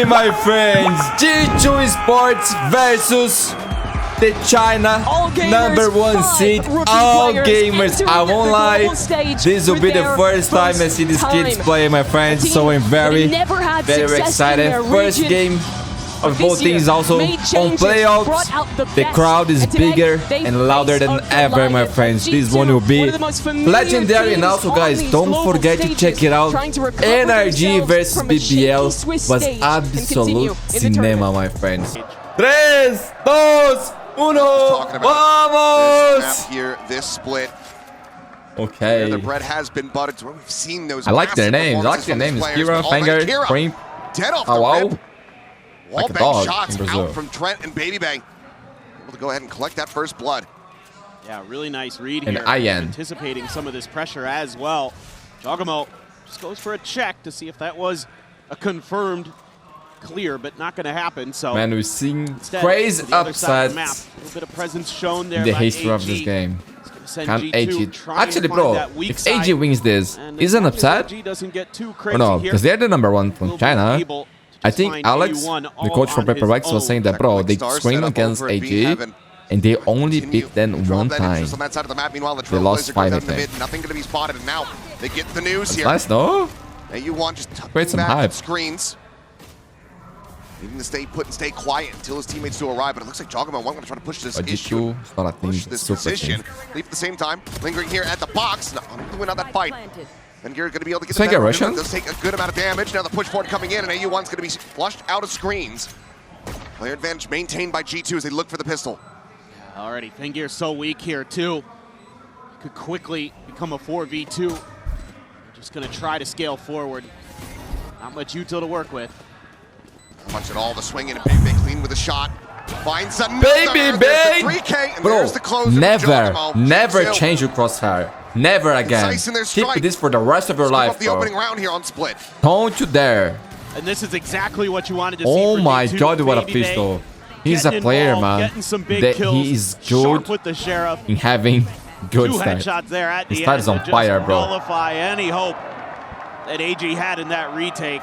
me, my friends. G2 Esports versus the China #1 seed. All gamers. I won't lie. This will be the first time I see these kids play, my friends. So I'm very excited. First game of both teams also on playoffs. The crowd is bigger and louder than ever, my friends. This one will be legendary. And also, guys, don't forget to check it out. NRG versus BBL was absolute cinema, my friends. 3, 2, 1, vamos! Here, this split. Okay. The bread has been buttered. We've seen those. I like their names. I like their names. Kira, Fanger, Cream. Dead off Oh, the wow. rip. Like a Wall dog shots in Brazil. out from Trent and Baby Bang. Able to go ahead and collect that first blood. Yeah, really nice read And here. Ian. Anticipating some of this pressure as well. Jogamo just goes for a check to see if that was a confirmed clear, but not going to happen. So Man, we've seen instead, crazy to the other side of the upsets map. A little bit of presence shown there in the by history of AG. this game. Send Can G2 AG... trying Actually, to find bro, that weak if AG side. wins this, And is an as long as upset? AG doesn't get too Or crazy no, here, because they're the #1 from we'll be China. able to I just think find Alex, AU1 the all coach from on his Peripherals, was own. saying that, bro, they Stars scream set up against over at B AG, Heaven. and they only Continue beat them to drop one that time. interest on that side of the map. Meanwhile, the They lost Trailblazer goes 5, I down the think. mid. Nothing going to be spotted, and now they get the news That's here. nice, no? AU1 just tucking Create some back hype. at screens. Needing to stay put and stay quiet until his teammates do arrive, but it looks like Jogamo going to try to push this But issue. G2, it's not a thing, Push it's this super position. thing. Leave at the same time. Lingering here at the box. Not going to win out that fight. And you're going to be able to get Think the better. Russian? Does take a good amount of damage. Now the push forward coming in, and AU1's going to be flushed out of screens. Player advantage maintained by G2 as they look for the pistol. Already, Fengir's so weak here too. Could quickly become a 4v2. Just gonna try to scale forward. Not much util to work with. Not much at all. The swing in, Baby Bay clean with a shot. Finds another. Baby Bay! 3K, and Bro, there's the close. never change your crosshair. Never again. Concise in their Keep strike. this for the rest of your Let's give life, up the bro. opening round here on Split. Don't you dare. And this is exactly what you wanted to see. Oh for my G2. god, what a Baby Bay pistol. He's a getting player, involved, man. Getting some big That kills. he is Sharp good with the sheriff. in having good Two stats. headshots there at the His end stats on to fire, just bro. nullify any hope that AG had in that retake.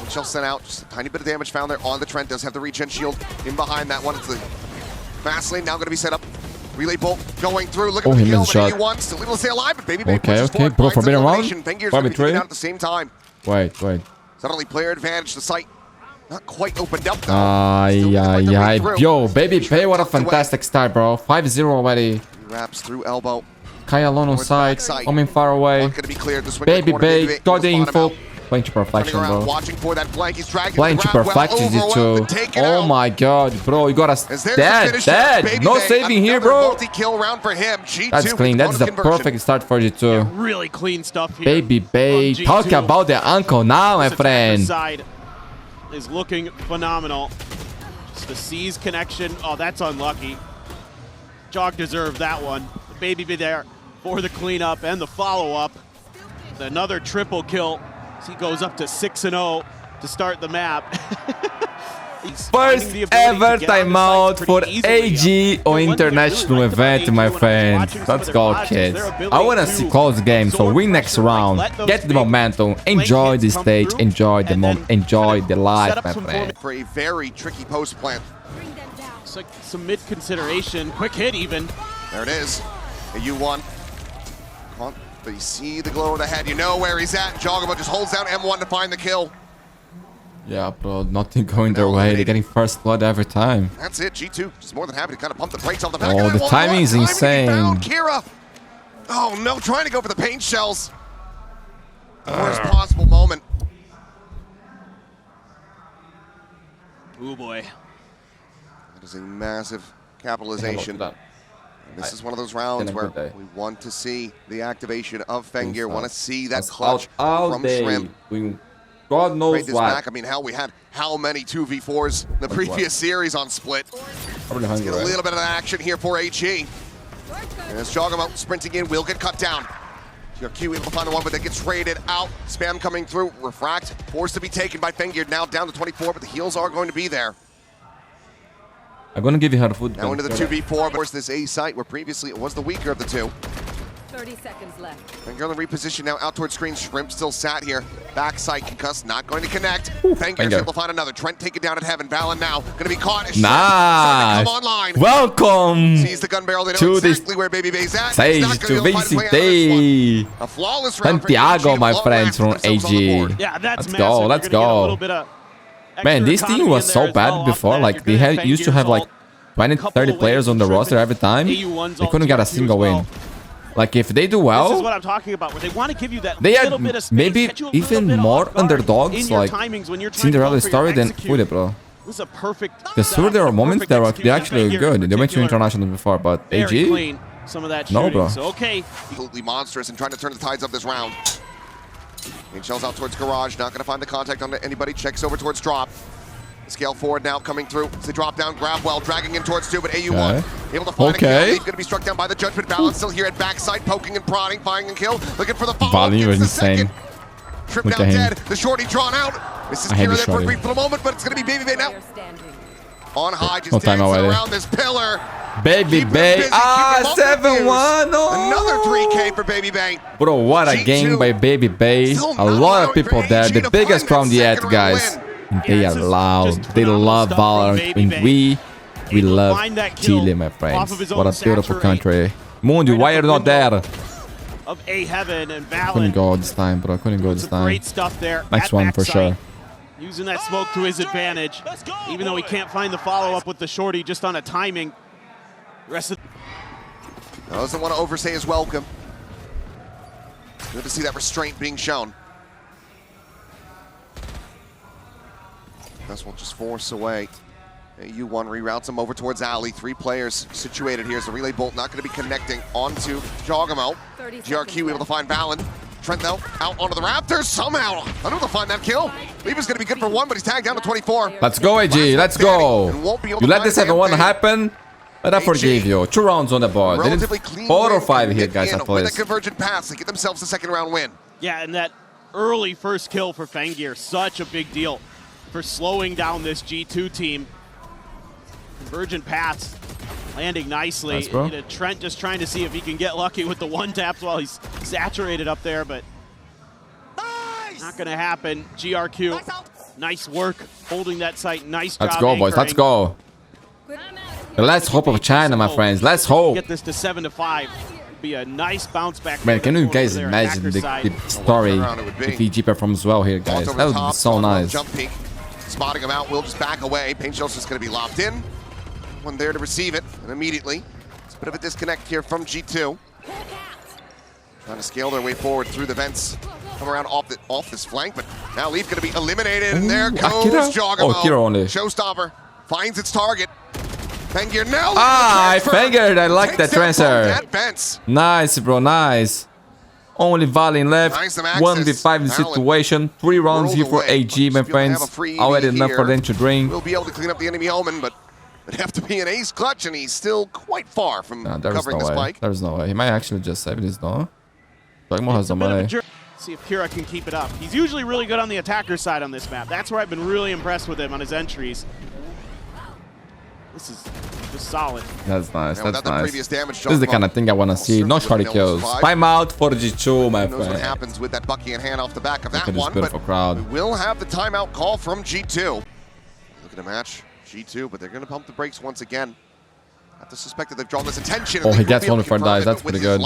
Shell sent out, just a tiny bit of damage found there on the Trent. Does have the regen shield in behind that one. It's the fast lane now going to be set up. Relay bolt going through. Look at the he kill, missed but a shot. AU1 still able to stay alive, but Baby Bay Okay, pushes okay. forward, Bro, finds an forbidden round. elimination. Fengir's going to be 5v3. taken out at the same time. Wait. Suddenly player advantage, the site not quite opened up though. Ay. Yo, Baby Bay, what a fantastic start, bro. 5-0 already. He wraps through elbow. Kai alone on Towards side, backside. coming far away. Not going to be cleared. The swing Baby in the corner, Bay, got the able to spot him info. out. Playing to perfection, Turning around, bro. watching for that flank. He's dragging Playing the to ground, well perfection, these overwhelmed two. to take it Oh out. my god, bro, you got us As there's the dead. finish of Baby No Bay, saving here, another bro. multi-kill round for him. G2 That's clean. That's the perfect start for G2. Really clean stuff here. Baby Bay, from talk G2. about the uncle now, my This attacker friend. side is looking phenomenal. Just the C's connection. Oh, that's unlucky. Jog deserved that one. The Baby Bay there for the cleanup and the follow-up. Another triple kill. He goes up to 6-0 to start the map. First ever timeout for AG on international event, my friend. Let's go, kids. I want to see close games, so win next round. Get the momentum. Enjoy the stage. Enjoy the moment. Enjoy the life, my friend. For a very tricky post plant. It's like some mid-consideration. Quick hit, even. There it is. AU1. But you see the glow of the head. You know where he's at. Jogamo just holds down M1 to find the kill. Yeah, bro, nothing going their way. They're getting first blood every time. That's it. G2 just more than happy to kind of pump the brakes off the back. Oh, the timing is insane. Kira. Oh no, trying to go for the paint shells. The worst possible moment. Oh boy. That is a massive capitalization. This is one of those rounds where we want to see the activation of Fengir. Want to see that clutch from Shrimp. God knows what. Back. I mean, hell, we had how many 2v4s in the previous series on Split. Let's get a little bit of action here for HE. And as Jogamo sprinting in, will get cut down. Q able to find the one, but that gets raided out. Spam coming through. Refract forced to be taken by Fengir. Now down to 24, but the heals are going to be there. I'm gonna give you her food. Now into the 2v4, but of course this A site where previously it was the weaker of the two. 30 seconds left. And Girl in reposition now out towards screen. Shrimp still sat here. Backside concussed, not going to connect. Fangir's able to find another. Trent take it down at Heaven. Valen now going to be caught. As Nice. come online. Welcome Sees the gun barrel. They know exactly where Baby Bay's at. stage to VCT. A flawless round Santiago, for my AG, friends from AG. Yeah, that's Let's go, let's go. Man, this team was so bad before. Like, they used to have like 20, 30 players on the roster every time. They couldn't get a single win. Like, if they do well, this is what I'm talking about, where they want to give you that they little bit of had space, maybe catch you a even little bit more off guard underdogs, in your like timings when you're trying to Cinderella go for your story than execute. Fule, bro. This is a perfect. Because sure, there are moments that are actually good. They went to international before, but Very AG, clean, some of that no, shooting. bro. So, okay. Absolutely monstrous and trying to turn the tides up this round. And shells out towards Garage, not going to find the contact on anybody. Checks over towards Drop. Scale forward now, coming through. It's a drop down, grab well, dragging in towards 2, but AU1 able to find a kill. He's going to be struck down by the Judgment. Balance still here at backside, poking and prodding, finding and kill. Looking for the follow-up. Value is insane. Trip down dead. The shorty drawn out. This is Kira there for a brief little moment, but it's going to be Baby Bay now. On high, just dancing around this pillar. Baby Bay. Ah, 7-1. Another 3K for Baby Bay. Bro, what a game by Baby Bay. A lot of people there. The biggest from yet, guys. They are loud. They love Valorant. And we love Chile, my friends. What a beautiful country. Mundi, why are you not there? Of A Heaven and Valen. Couldn't go this time, bro. Couldn't go this time. Great stuff there. Next one for sure. Using that smoke to his advantage. Even though he can't find the follow-up with the shorty just on a timing. Rest of doesn't want to overstay his welcome. Good to see that restraint being shown. This will just force away. U1 reroutes him over towards Alley. 3 players situated here as the relay bolt not going to be connecting onto Jogamo. GRQ able to find Valen. Trent though out onto the Raptors somehow. Unable to find that kill. Lever's going to be good for 1, but he's tagged down to 24. Let's go, AG. Let's go. You let this 7-1 happen, but I forgive you. 2 rounds on the board. 4 or 5 here, guys, at with least. a convergent pass to get themselves a second round win. Yeah, and that early first kill for Fangir, such a big deal for slowing down this G2 team. Convergent paths landing nicely. Nice, bro. Trent just trying to see if he can get lucky with the 1 taps while he's saturated up there, but not going to happen. GRQ, nice work holding that site. Nice job. Let's go, boys. Let's go. The last hope of China, my friends. Let's hope. Get this to 7-5. Be a nice bounce back. Man, can you guys imagine the story if EG performs well here, guys? That would be so nice. Jump peek. Spotting him out, will just back away. Paint Shell's just going to be locked in. One there to receive it, and immediately, it's a bit of a disconnect here from G2. Trying to scale their way forward through the vents. Come around off this flank, but now Leaf going to be eliminated, and there goes Jogamo. Oh, Kira only. Showstopper finds its target. Fangir now. Ah, Fangir, I like that transfer. Vents. Nice, bro, nice. Only Valen left. 1v5 situation. 3 rounds here for AG, my friends. Already enough for them to drink. We'll be able to clean up the enemy omen, but it'd have to be an ace clutch, and he's still quite far from covering the spike. There's no way. He might actually just save this, though. Jogamo has the money. See if Kira can keep it up. He's usually really good on the attacker side on this map. That's where I've been really impressed with him on his entries. This is just solid. That's nice. That's nice. This is the kind of thing I want to see. No shorty kills. Time out for G2, my friend. What happens with that Bucky in hand off the back of that one, beautiful crowd. We will have the timeout call from G2. Look at the match, G2, but they're going to pump the brakes once again. I have to suspect that they've drawn this attention. Oh, he gets one before dies. That's pretty good.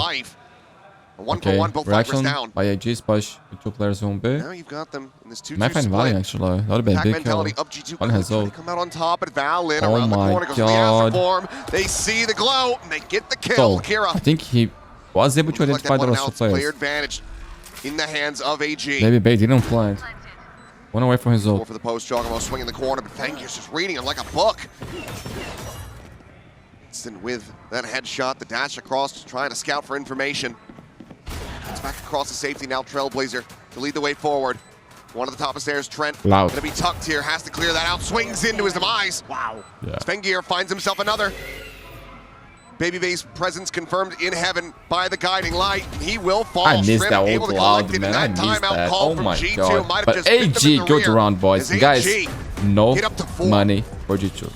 A 1-for-1, both fighters down. By AG's push with 2 players on B. Now you've got them in this 2-2 Might find Valen actually. That would have been a big kill. Valen has ult. Come out on top, but Valen Oh around the my corner goes god. the form. They see the glow and they get the kill. So, Kira. I think he was able to identify the rest of the player players. advantage in the hands of AG. Maybe Bay didn't plant. Went away from his ult. For the post, Jogamo swinging the corner, but Fangir's just reading him like a book. Instant with that headshot, the dash across, just trying to scout for information. It's back across the safety now, Trailblazer to lead the way forward. One at the top of stairs, Trent. Loud. Gonna be tucked here, has to clear that out, swings into his demise. Wow. Yeah. Fangir finds himself another. Baby Bay's presence confirmed in heaven by the guiding light. He will fall. I missed Shrimp that able ult to loud, collect it, man. and I that missed timeout that. call Oh from my G2 god. might have But just bit them in AG, the good rear. round, boys. As Guys, AG no hit up to 4. money for G2.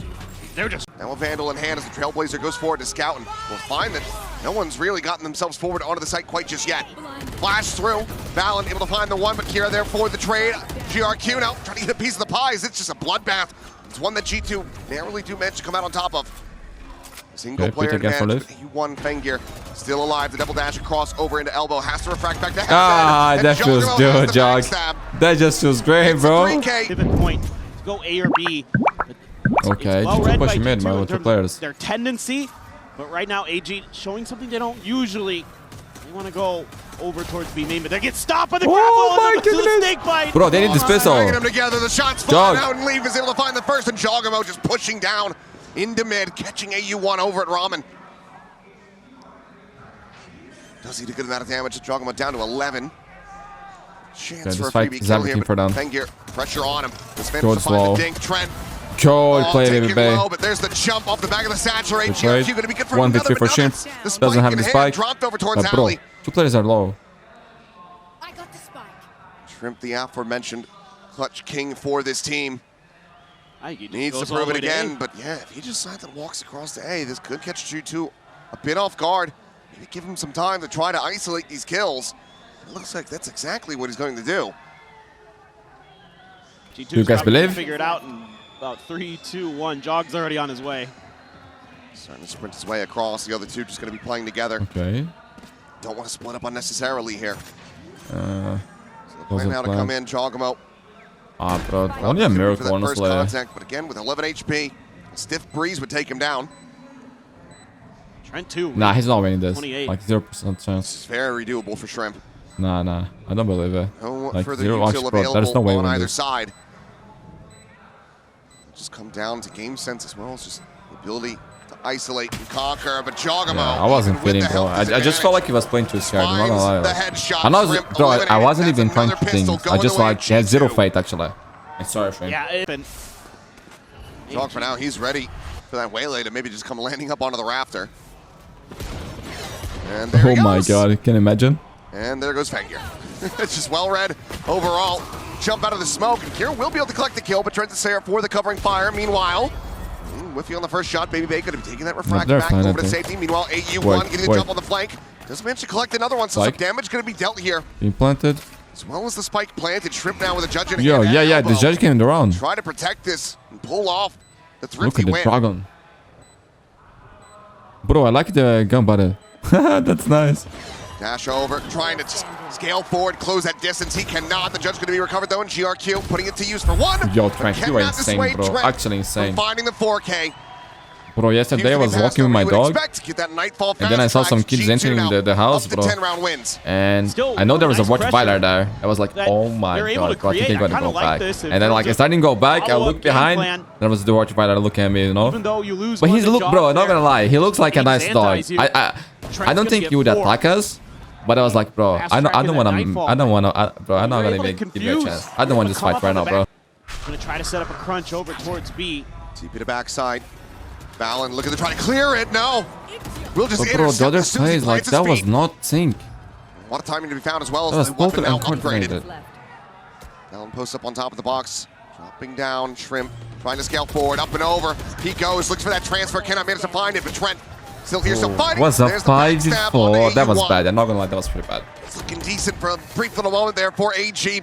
They're just Now a Vandal in hand as the Trailblazer goes forward to scout, and we'll find that No one's really gotten themselves forward onto the site quite just yet. Flash through. Valen able to find the one, but Kira there for the trade. GRQ now trying to get a piece of the pies. It's just a bloodbath. It's one that G2 narrowly do manage to come out on top of. Single player advantage. U1 Fengir still alive. The double dash across over into elbow. Has to refract back to head. Ah, that feels good, Jog. That just feels great, bro. Pivot point. Go A or B. Okay, well G2 pushing mid, man, with the players. Their tendency, but right now AG showing something they don't usually. They want to go over towards B main, but they get stopped by the grapple. Oh my goodness! Snake bite. Bro, they need this pistol. Bringing them together. The shots flying out, and Leaf is able to find the first, and Jogamo just pushing down into mid, catching AU1 over at Ramen. Does he do a good amount of damage? Jogamo down to 11. Chance for a freebie kill here, but Fengir, pressure on him. This man to find the dink. Trent. Good play, baby, low, but there's the jump off the back of the saturate. GRQ going to be good for 1v3 for Shimp. Doesn't have the spike. Dropped over towards Bro, Alley. 2 players are low. I got the spike. Shrimp, the aforementioned clutch king for this team. Needs to goes prove all it the way to again, A. but yeah, if he just silently walks across to A, this could catch G2 a bit off guard. Maybe give him some time to try to isolate these kills. It looks like that's exactly what he's going to do. G2's You guys believe? Figure it out in about 3, 2, 1. Jog's already on his way. Starting to sprint his way across. The other two just going to be playing together. Okay. Don't want to split up unnecessarily here. Uh, So the plan now to come in, Jogamo. Ah, bro. Only a miracle, honestly. Contact, but again, with 11 HP, a stiff breeze would take him down. Trent 2. Nah, he's not winning this. 28. Like 0% chance. It's very doable for Shrimp. Nah. I don't believe it. No Like further 0 util ox, bro. There's no available way on we win either this. side. Just come down to game sense as well as just the ability to isolate and conquer. But Jogamo, Yeah, I wasn't even with feeling, the bro. health I just felt like he was playing too scared. I'm not gonna lie. I know, bro. I wasn't even trying to think. I just like he had 0 fight actually. I'm sorry, Shrimp. Yeah, Jog for now, he's ready for that waylay to maybe just come landing up onto the rafter. And there he Oh my goes. god, can you imagine? And there goes Fengir. It's just well read overall. Jump out of the smoke, and Kira will be able to collect the kill, but Trent Sarah for the covering fire. Meanwhile, Whiffy on the first shot. Baby Bay going to be taking that refract back over to safety. Meanwhile, AU1 getting the jump on the flank. Doesn't manage to collect another one, so some damage going to be dealt here. Being planted. As well as the spike planted. Shrimp now with a judge in hand. Yo, yeah, the judge came around. Try to protect this and pull off the thrifty Look at the win. dragon. Bro, I like the gun butter. That's nice. Dash over, trying to scale forward, close that distance. He cannot. The judge going to be recovered though, and GRQ putting it to use for one. Yo, Trent, you are Cannot insane, dissuade bro. Trent Actually insane. from finding the 4K. Bro, yesterday I was walking with my dog, and then I saw some kids entering the house, bro. And I know there was a Rottweiler there. I was like, oh my god, I think they're gonna go back. And then like I started to go back, I looked behind, there was the Rottweiler looking at me, you know. But he's look, bro, I'm not gonna lie, he looks like a nice dog. I don't think he would attack us. But I was like, bro, I'm not gonna give you a chance. I don't want this fight right now, bro. Gonna try to set up a crunch over towards B. TP to backside. Valen looking to try to clear it. No. We'll just But bro, the other side, like that was not sync. A lot of timing to be found as well. That was the weapon totally now upgraded. uncoordinated. Valen posts up on top of the box. Dropping down. Shrimp trying to scale forward. Up and over. He goes. Looks for that transfer. Cannot manage to find it. But Trent still here. Still fighting. Was a There's the backstab on 5v4. That was AU1. bad. I'm not gonna lie, that was pretty bad. It's looking decent for a brief little moment there for AG.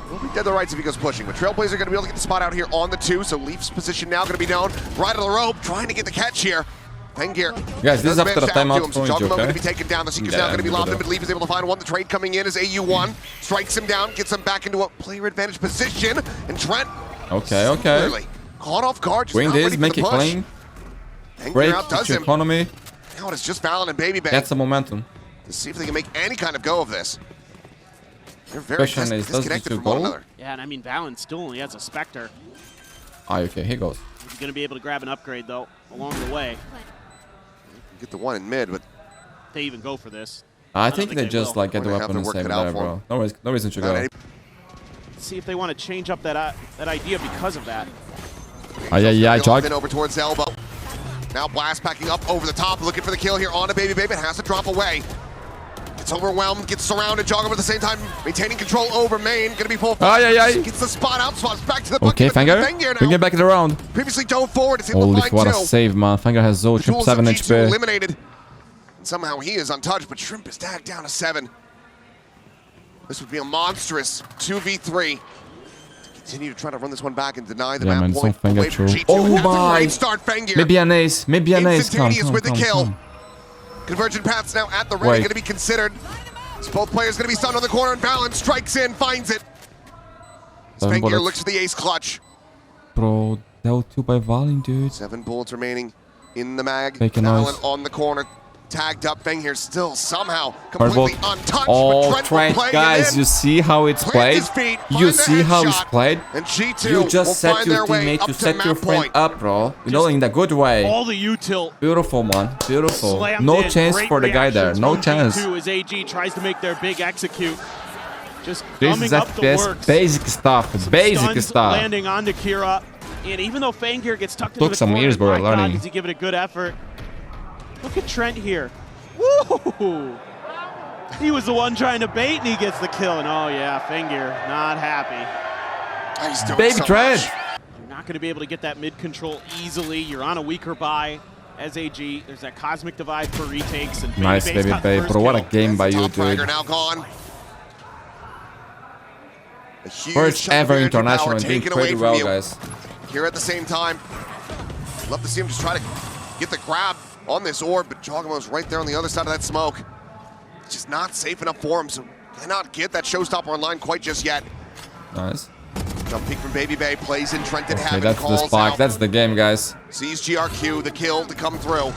Will be dead to rights if he goes pushing, but Trailblazer going to be able to get the spot out here on the 2, so Leaf's position now going to be known. Right of the rope, trying to get the catch here. Fengir. Guys, this is after the timeout so point, Jogamo okay? going to be taken down. The Seeker's now going to be lobbed in, but Leaf is able to find one. The trade coming in is AU1. Strikes him down, gets him back into a player advantage position, and Trent. Okay. Clearly caught off guard. Just Win not ready this, for make the it push. clean. Fengir Break outdoes to him. economy. Now it's just Valen and Baby Bay. That's the momentum. To see if they can make any kind of go of this. They're very Question is, does disconnected G2 from one go? another. Yeah, and I mean, Valen still only has a Spectre. Ah, okay, here goes. He's going to be able to grab an upgrade, though, along the way. Get the one in mid, but If they even go for this. I think they just will. like get the We're gonna have weapon and to work save it it out there, for bro. No reason to not go. any- See if they want to change up that idea because of that. Yeah, Jog. Over towards the elbow. Now Blast packing up over the top, looking for the kill here on a Baby Baby. It has to drop away. Gets overwhelmed, gets surrounded, Jogger at the same time, maintaining control over main. Gonna be full. Gets the spot out, spots back to the bucket. Okay, Fanger. Bring it back in the round. Previously dove forward, it's in Holy, the line what a too. save, man. Fanger has Zo, Shrimp 7 HP. Eliminated. And somehow he is untouched, but Shrimp is tagged down to 7. This would be a monstrous 2v3. Continue to try to run this one back and deny the map point. Away from G2. Oh my! Start Fengir. Maybe an ace. Maybe an ace. Come, Instantaneous with the kill. come. Convergent paths now at the ready, going to be considered. So both players going to be stunned on the corner, and Balance strikes in, finds it. Fengir looks for the ace clutch. Bro, dealt 2 by Valin, dude. 7 bullets remaining in the mag. Balin on the corner. Tagged up, Fengir still somehow completely untouched. Oh, but Trent, guys, you see how it's played? You see how it's played? And G2 you just set your teammate, you set your friend up, bro. You know, in the good way. All the util. Beautiful, man. Beautiful. No chance for the guy there. No chance. G2 as AG tries to make their big execute. Just this is FPS basic stuff. Basic stuff. Landing onto Kira. And even though Fengir gets tucked into Took the some corner, years, bro, my God, learning. does he give it a good effort? Look at Trent here. Woo! He was the one trying to bait, and he gets the kill. And oh yeah, Fengir not happy. Baby Trent. You're not going to be able to get that mid control easily. You're on a weaker buy as AG. There's that cosmic divide for retakes. And nice, baby, bro. What a game by you, dude. Now gone. First ever international and doing pretty well, guys. Here at the same time, love to see him just try to get the grab on this orb, but Jogamo's right there on the other side of that smoke. It's just not safe enough for him, so cannot get that showstopper online quite just yet. Nice. Jump peek from Baby Bay, plays in Trent didn't have it, that's the spike, that's the game, guys. Sees GRQ, the kill to come through.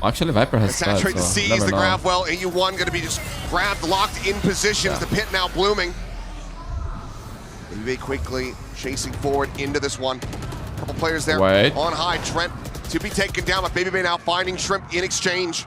Actually, Viper has stats, Saturate the seas, the grab well, AU1 gonna be just grabbed, locked in positions, the pit now blooming. Baby Bay quickly chasing forward into this one. Couple players there on high, Trent to be taken down, but Baby Bay now finding Shrimp in exchange.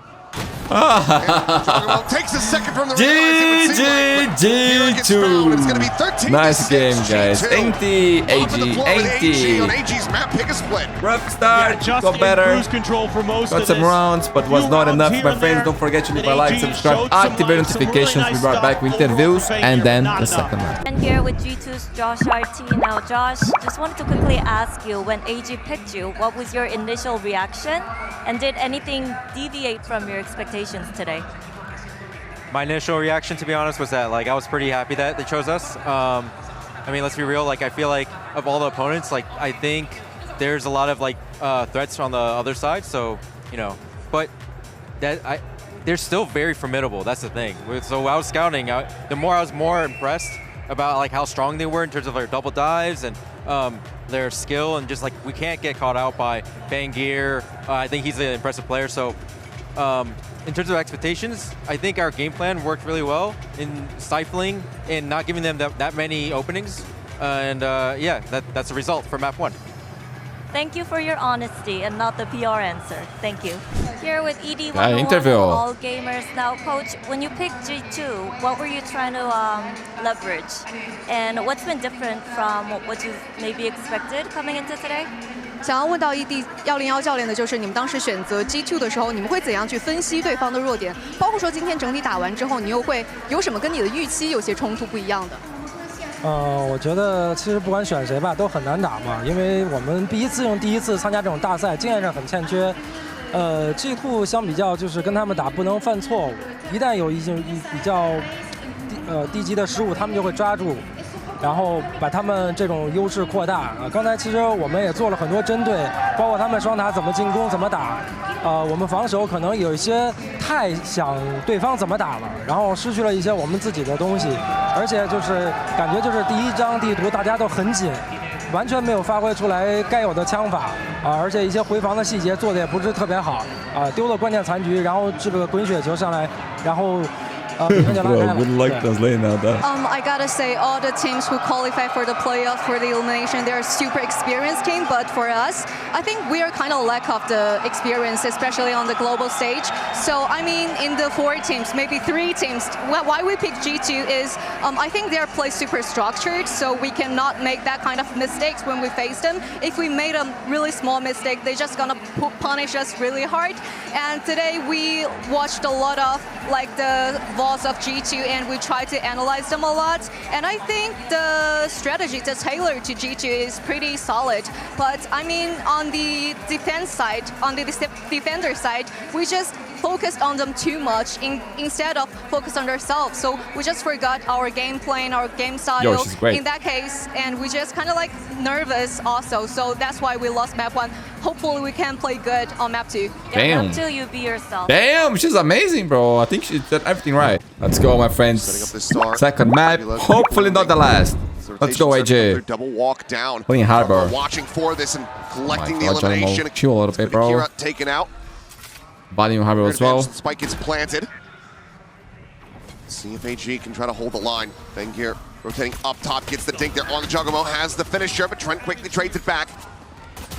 Takes a second from the G2. Nice game, guys. 80, AG, 80. On AG's map, pick a split. Rough start, got better. Control for most got some rounds, but was not enough. My friends, don't forget to leave a like, subscribe, activate notifications. We brought back with interviews, and then the second round. And here with G2's Josh RT. Now, Josh, just wanted to quickly ask you, when AG picked you, what was your initial reaction? And did anything deviate from your expectations today? My initial reaction, to be honest, was that I was pretty happy that they chose us. I mean, let's be real. I feel like of all the opponents, I think there's a lot of threats on the other side. So but they're still very formidable. That's the thing. So I was scouting. The more I was more impressed about how strong they were in terms of their double dives and their skill, and just we can't get caught out by Fengir. I think he's an impressive player. So in terms of expectations, I think our game plan worked really well in stifling and not giving them that many openings. And yeah, that's a result for map 1. Thank you for your honesty and not the PR answer. Thank you. Here with ED1 All Gamers. Now, Coach, when you picked G2, what were you trying to leverage? And what's been different from what you maybe expected coming into today? 想要问到ED101教练的就是，你们当时选择 G2 的时候，你们会怎样去分析对方的弱点？包括说今天整体打完之后，你又会有什么跟你的预期有些冲突不一样的？我觉得其实不管选谁吧，都很难打嘛，因为我们第一次参加这种大赛，经验上很欠缺。G2 相比较就是跟他们打不能犯错误，一旦有比较低级的失误，他们就会抓住。 然后把他们这种优势扩大刚才其实我们也做了很多针对，包括他们双塔怎么进攻、怎么打。我们防守可能有一些太想对方怎么打了，然后失去了一些我们自己的东西，而且就是感觉就是第一张地图大家都很紧，完全没有发挥出来该有的枪法而且一些回防的细节做的也不是特别好丢了关键残局，然后这个滚雪球上来，然后。 Bro, wouldn't like translating now though. I gotta say, all the teams who qualify for the playoff, for the elimination, they're a super experienced team. But for us, I think we are kind of lack of the experience, especially on the global stage. So I mean, in the 4 teams, maybe 3 teams, why we pick G2 is, I think their play super structured, so we cannot make that kind of mistakes when we face them. If we made a really small mistake, they're just gonna punish us really hard. And today we watched a lot of the flaws of G2 and we try to analyze them a lot. And I think the strategy that's tailored to G2 is pretty solid. But I mean, on the defense side, on the defender side, we just focused on them too much instead of focus on ourselves. So we just forgot our game plan, our game style in that case, and we just kind of like nervous also. So that's why we lost map 1. Hopefully we can play good on map 2. Yeah, map 2, you be yourself. Damn, she's amazing, bro. I think she did everything right. Let's go, my friends. Second map, hopefully not the last. Let's go, AJ. Double walk down. Playing Harbor. Watching for this and collecting the elimination. Chill a little bit, bro. Kira taken out. Body on Harbor as well. Spike gets planted. See if AG can try to hold the line. Fengir rotating up top, gets the dink there on the Juggernaut, has the finisher, but Trent quickly trades it back.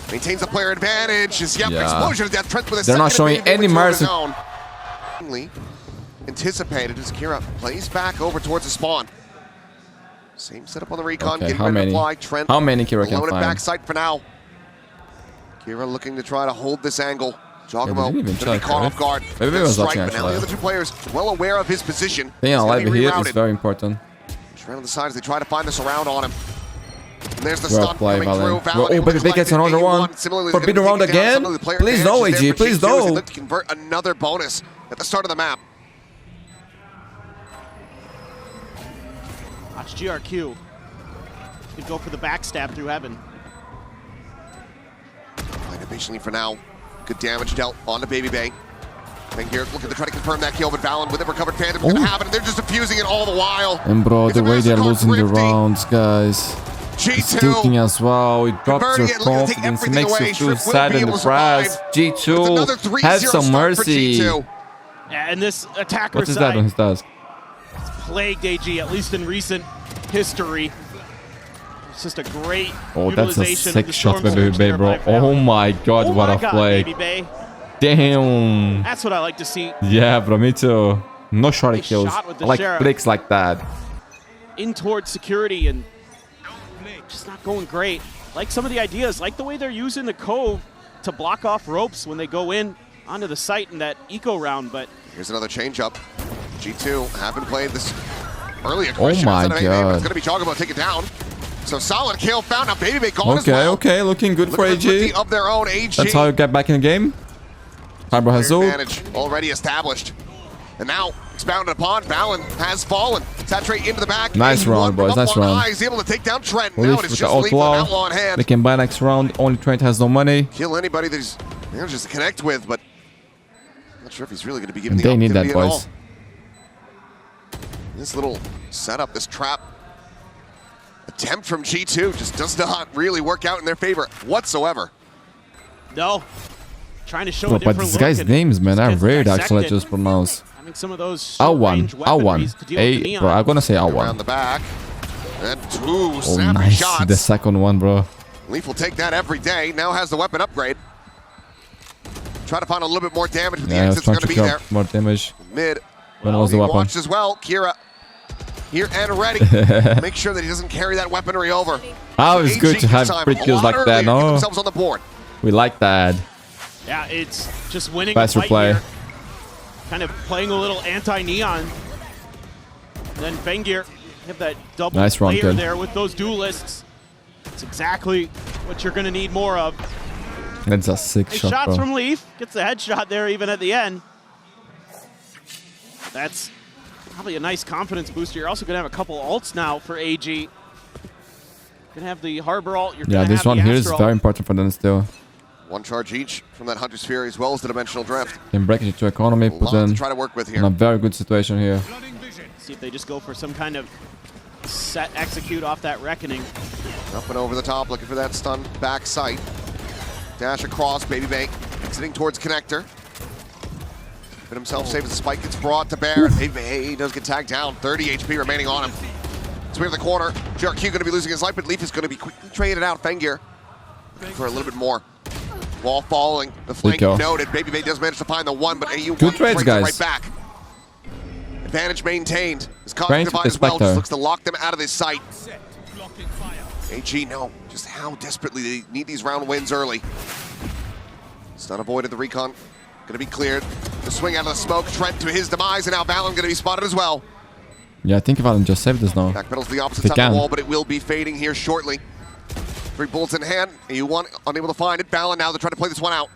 Maintains the player advantage. Explosion of death. Trent with a They're not showing any mercy. Anticipated as Kira plays back over towards the spawn. Same setup on the recon. Okay, how many? Trent How many Kira can find? Backside for now. Kira looking to try to hold this angle. Jogamo going to be caught off guard. Maybe it was strike, watching, but now the other two players well aware of his position. Staying alive here is very important. Straight on the sides, they try to find the surround on him. And there's the Well stun played, coming through. Valorant. Oh, baby, they get another one. Forbidden round again? Please no, AG, please no. To convert another bonus at the start of the map. Watch GRQ. Could go for the backstab through heaven. Playing it patiently for now. Good damage dealt onto Baby Bay. Fengir looking to try to confirm that kill, but Valen with the recovered Phantom is going to have it, and they're just diffusing it all the while. And bro, the way they're losing the rounds, guys. G2 Tilting as well. It drops your confidence. It makes you feel sad and depressed. G2 have some mercy. Yeah, and this attacker What is that on his desk? It's plagued AG, at least in recent history. It's just a great that's a sick shot, Baby Bay, bro. Oh my god, what a play. Baby Bay. Damn. That's what I like to see. Yeah, bro, me too. No shorty kills. I like flicks like that. In towards security and just not going great. Like some of the ideas, like the way they're using the Cove to block off ropes when they go in onto the site in that eco round, but... Here's another change-up. G2 haven't played this earlier. Oh my god. It's going to be Joggernaut take it down. So solid kill found. Now Baby Bay gone as well. Okay, looking good for AG. Of their own AG. That's how you get back in the game. Harbor has advantage already established. And now expounded upon, Valen has fallen. Saturate into the back. Nice round, boys. Nice round. He's able to take down Trent. Now it's just outlaw. On hand. They can buy next round. Only Trent has no money. Kill anybody that he's manages to connect with, but I'm not sure if he's really going to be given the they need opportunity that, at boys. all. This little setup, this trap attempt from G2 just does not really work out in their favor whatsoever. No. Trying to show Bro, but this guy's names, man, are weird actually to pronounce. Having some of those A1. Bro, I'm gonna say A1. Around the back. And two Oh, snappy nice. shots. The second one, bro. Leaf will take that every day. Now has the weapon upgrade. Try to find a little bit more damage, but the exit's going to be there. More damage. Mid. When was the weapon? Watched as well. Kira here and ready. Make sure that he doesn't carry that weaponry over. Oh, it's good to have free kills like that. No, themselves on the board. We like that. Yeah, it's just winning Faster a fight play. here. Kind of playing a little anti-neon. Then Fengir have that double nice run, layer there with those duelists. It's exactly what you're going to need more of. That's a sick Nice shot, shots bro. from Leaf. Gets the headshot there even at the end. That's probably a nice confidence booster. You're also going to have a couple ults now for AG. You're going to have the Harbor ult. You're Yeah, this one here is very important for them still. One charge each from that Hunter's Fury as well as the Dimensional Drift. Can break it to economy, but then try to work with here. in a very good situation here. See if they just go for some kind of set execute off that Reckoning. Up and over the top, looking for that stun back sight. Dash across, Baby Bay exiting towards connector. But himself safe as the spike gets brought to bear. Baby Bay does get tagged down. 30 HP remaining on him. So we have the corner. GRQ going to be losing his life, but Leaf is going to be quickly traded out. Fengir for a little bit more. Wall falling, the flank noted. Baby Bay does manage to find the one, but AU good trades, guys. Right back. Advantage maintained. His cosmic divide as well just looks to lock them out of this sight. AG know just how desperately they need these round wins early. Stun avoided, the recon gonna be cleared. The swing out of the smoke, Trent to his demise, and now Valen going to be spotted as well. Yeah, I think Valen just saved us now. Backpedals to the opposite side of the wall, but it will be fading here shortly. 3 bullets in hand, and you unable to find it. Valen now, they're trying to play this one out.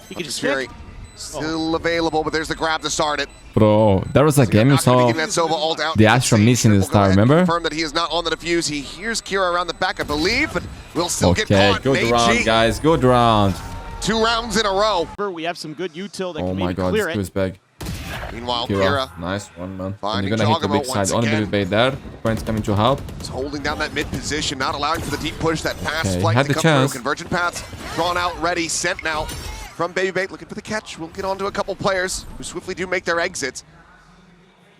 He can just Fury still available, but there's the grab to start it. Bro, there was a game you saw the Astra missing this time, remember? Confirm that he is not on the defuse. He hears Kira around the back, I believe, but will still get caught. Good round, guys. Good round. 2 rounds in a row. We have some good util that Oh can my maybe god, clear this it. is big. Meanwhile, Kira. Kira. Nice one, man. And Finding you're gonna hit the big Gigabyte side. once Only again. baby bait there. Friends coming to help. It's holding down that mid position, not allowing for the deep push. That pass Okay, flight had to the come chance. through. Convergent paths drawn out, ready, sent now from Baby Bait, looking for the catch. We'll get on to a couple players who swiftly do make their exits.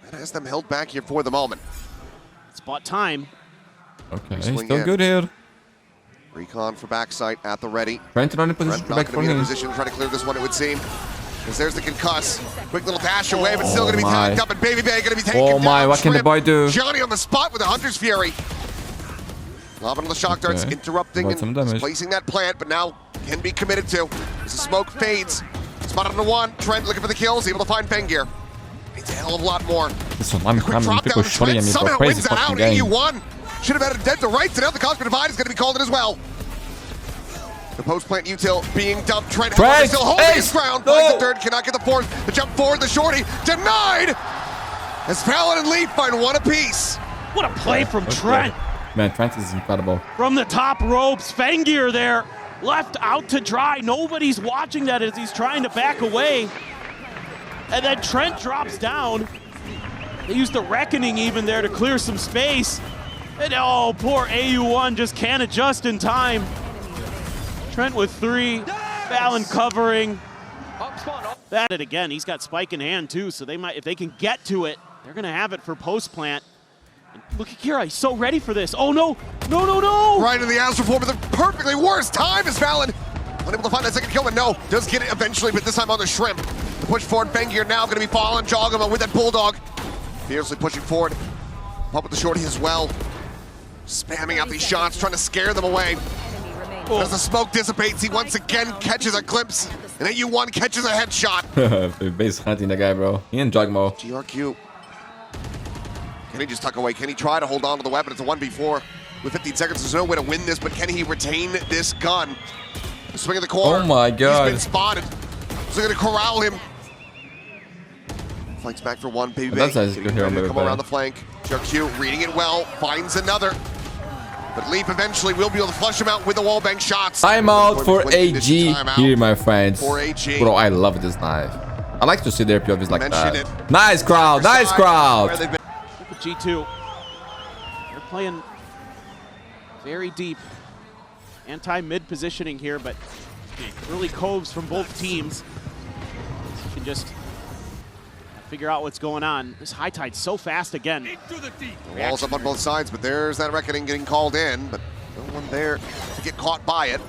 That has them held back here for the moment. Spot time. Okay, Swing still in. good here. Recon for backside at the ready. Trent on the Trent position not back going for to be in a him. position to try to clear this one, it would seem. Because there's the concuss. Quick little dash away, but still going to be my. tagged up, and Baby Bay going to be taken Oh down. my, what can the Shrimp. boy do? Johnny on the spot with a Hunter's Fury. Lobbing the shock darts, Okay. interrupting Got some and damage. placing that plant, but now can be committed to. As the smoke fades. Spotted on the one. Trent looking for the kills, able to find Fengir. Needs a hell of a lot more. This one, I'm Quick coming. drop People down. shooting Trent at me for somehow crazy wins that fucking out. game. AU1 should have had a dead to right, so now the Cosmic Divide is going to be called in as well. The post-plant util being dumped. Trent still holding his ground. Finds the third, cannot get the fourth. The jump forward, the shorty, denied! As Fallon and Leaf find one apiece. What a play from Trent. Man, Trent is incredible. From the top ropes, Fengir there, left out to dry. Nobody's watching that as he's trying to back away. And then Trent drops down. They used the Reckoning even there to clear some space. And oh, poor AU1 just can't adjust in time. Trent with 3, Fallon covering. That it again, he's got Spike in hand too, so they might, if they can get to it, they're gonna have it for post plant. And look at Kira, he's so ready for this. Oh no, no, no, no! Right in the Astro Form, but the perfectly worst time is Fallon. Unable to find that second kill, but no, does get it eventually, but this time on the Shrimp. The push forward, Fengir now gonna be following Jogama with that Bulldog. Fiercely pushing forward. Pop with the shorty as well. Spamming out these shots, trying to scare them away. As the smoke dissipates, he once again catches a glimpse, and AU1 catches a headshot. Base hunting the guy, bro. He in Jogmo. GRQ. Can he just tuck away? Can he try to hold on to the weapon? It's a 1v4 with 15 seconds. There's no way to win this, but can he retain this gun? Swing of the corner. Oh my god. He's been spotted. So they're gonna corral him. Flanks back for one. Baby That's Bay nice. Good hero, ready to Baby come Bay. around the flank. GRQ reading it well, finds another. But Leap eventually will be able to flush him out with the wallbang shots. Time out for AG here, my friends. For AG. Bro, I love this knife. I like to see their POVs like Mention that. it. Nice crowd, nice Where crowd. they've been. Look at G2. They're playing very deep. Anti-mid positioning here, but early coves from both teams. You can just figure out what's going on. This high tide's so fast again. Walls up on both sides, but there's that Reckoning getting called in, but no one there to get caught by it.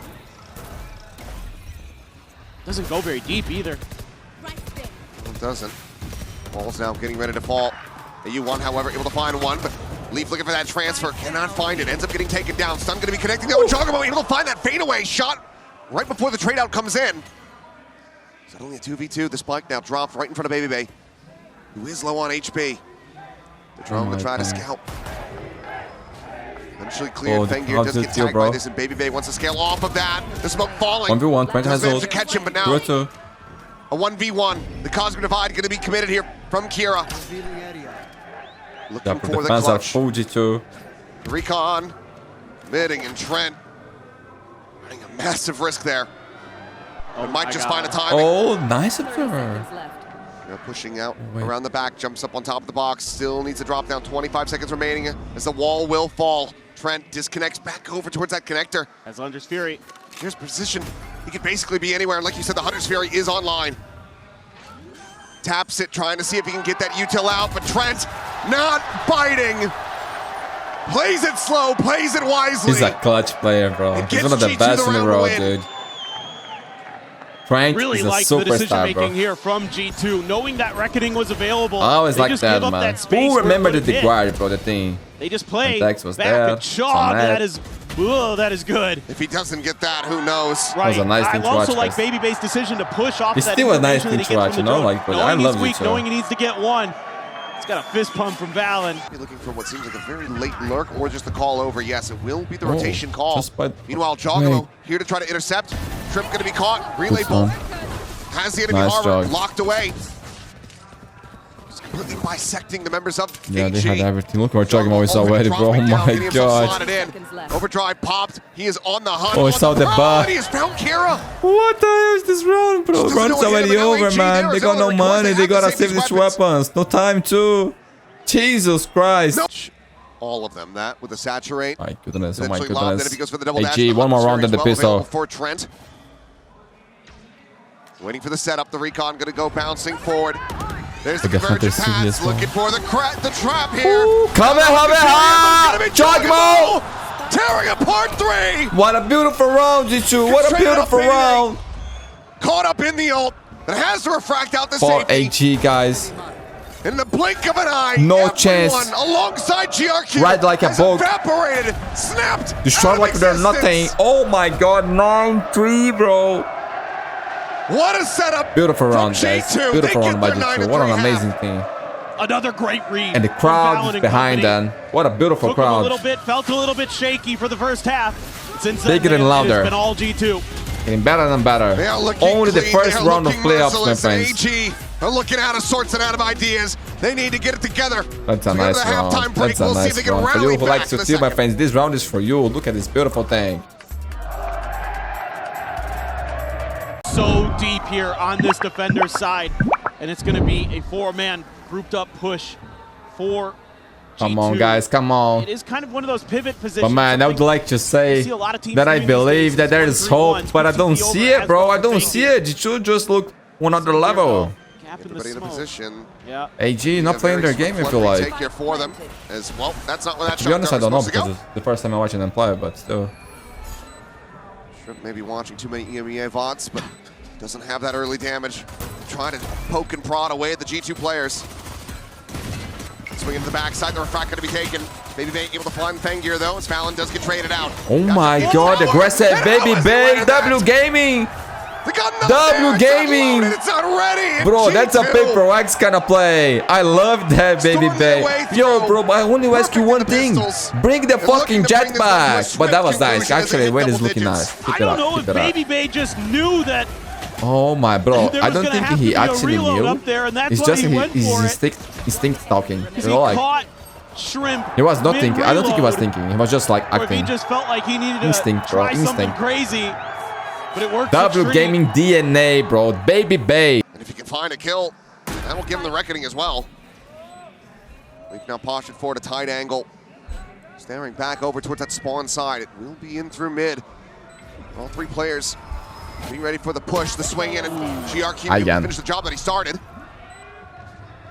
Doesn't go very deep either. It doesn't. Walls now getting ready to fall. AU1, however, able to find one, but Leaf looking for that transfer, cannot find it, ends up getting taken down. Stun gonna be connecting there with Jogamo, able to find that fadeaway shot right before the trade out comes in. Is that only a 2v2? The spike now dropped right in front of Baby Bay, who is low on HP. The drone to try to scout. Eventually cleared. Fengir does get tagged by this, and Baby Bay wants to scale off of that. The smoke falling. 1v1, 20 has ult. To catch him, but now Roto. a 1v1. The Cosmic Divide going to be committed here from Kira. Looking Yeah, for the the fans are clutch. full G2. Recon committing, and Trent running a massive risk there. But might just find a timing. Oh, nice observer. Now pushing out around the back, jumps up on top of the box, still needs to drop down. 25 seconds remaining as the wall will fall. Trent disconnects back over towards that connector. As Hunter's Fury. Here's position. He could basically be anywhere, and like you said, the Hunter's Fury is online. Taps it, trying to see if he can get that util out, but Trent not biting. Plays it slow, plays it wisely. He's a clutch player, bro. He's one of the G2 best in the round world, win. dude. Frank Really is a like the decision superstar, making bro. here from G2, knowing that Reckoning was available. I always they like just that, give up man. that space Who where it remembered the would've hit. Gwear, bro, the thing? They just play Context was back there, and Chog. That Sonnet. is Whoa, that is good. If he doesn't get that, who knows? Right. That was a nice thing to I also watch, like guys. Baby Bay's decision to push off It's that still a nice information thing that to he watch, gets you from the know, drone. like, but Knowing I he's love weak, it, so. knowing he needs to get one. He's got a fist pump from Valen. Be looking for what seems like a very late lurk or just the call over. Yes, it will be the Oh, rotation call. just by- Meanwhile, Jogamo Wait. here to try to intercept. Shrimp going to be caught. Relay Good bolt. one. Has the enemy Nice armor jog. locked away. Just completely bisecting the members of Yeah, they AG. had everything. Look where Jogamo is already, bro. Oh dropping down, my getting himself god. slotted in. Overdrive popped. He is on the hunt. Oh, I on saw the prowl, buff. and He has found Kira. What the hell is this round, bro? Just doesn't Round's know what already hit him, but over, LAG man. there They is got all no the records. money. They They have to gotta save save these these weapons. weapons. No time to. Jesus Christ. No. All of them. That with the saturate. My goodness. Oh my Eventually lobbed in if goodness. he goes for the double dash. AG, one more round at the Well available pistol. for Trent. Waiting for the setup. The recon going to go bouncing forward. There's the Look at convergent Hunter pass. City as well. Looking for the trap here. Kamehameha! Jogamo! Tearing apart 3. What a beautiful round, G2. What a Straight up, beautiful baby. round. Caught up in the ult. That has to refract out the For safety. AG, guys. In the blink of an eye. No everyone chance. Alongside GRQ. Right like a has boat. Evaporated. Snapped. Destroyed out of like they're nothing. existence. Oh my god, 9-3, bro. What a setup. Beautiful from round, guys. G2. Beautiful They round by get their G2. What an 9-3 amazing half. thing. Another great read. And the from crowd Valen is and behind company. them. What a beautiful Took him a little crowd. bit, felt a little bit shaky for the first half. Since They then, getting it louder. has been all G2. Getting better and better. They are looking Only the clean. first They are round of looking playoffs, my merciless, and friends. AG are looking out of sorts and out of ideas. They need to get it together. That's a So nice the halftime round. break. That's a We'll see if nice they can round. For rally you who back likes in to a steal, my second. friends, this round is for you. Look at this beautiful thing. So deep here on this defender's side. And it's going to be a 4-man grouped up push for G2. Come on, guys. Come on. It is kind of one of those pivot positions. But man, I would like to say see a lot of teams that I doing these believe days. that there is 1-3-1s, hope, but I keep don't the see over it, bro. I as don't well. see it. G2 just look one other level. Gap in the Everybody in a smoke. position. Yeah. AG not playing their game, I feel like. Take here for them as well. That's not where that To be honest, I don't know supposed to because go. it's the first time I'm watching them play, but still. Shrimp may be watching too many EMEA VODs, but doesn't have that early damage. Trying to poke and prod away at the G2 players. Swinging to the backside, the refract going to be taken. Baby Bay able to find Fang gear though, as Fallon does get traded out. Oh my god, aggressive Baby Bay, W Gaming! W Gaming! It's not ready! Bro, that's a Paper X kind of play. I love that, Baby Bay. Yo, bro, I only ask you one thing. Bring the fucking jetpack. But that was nice. Actually, wait, is looking nice. Keep I it don't up, know keep if it up. Baby Bay just knew that Oh my bro, there I was don't gonna think have to he be a actually reload knew. up there, and that's It's why just he went his for it. instinct talking. You Because know, he like caught Shrimp. he was not thinking. I don't think he was thinking. He was just like Or if he acting. just felt like he needed Instinct, to bro, try something instinct. crazy, but it worked. W Gaming DNA, bro. Baby Bay. And if he can find a kill, that will give him the reckoning as well. We've now postured forward a tight angle. Staring back over towards that spawn side. It will be in through mid. All three players being ready for the push, the swing in, and GRQ able to finish the job that he started.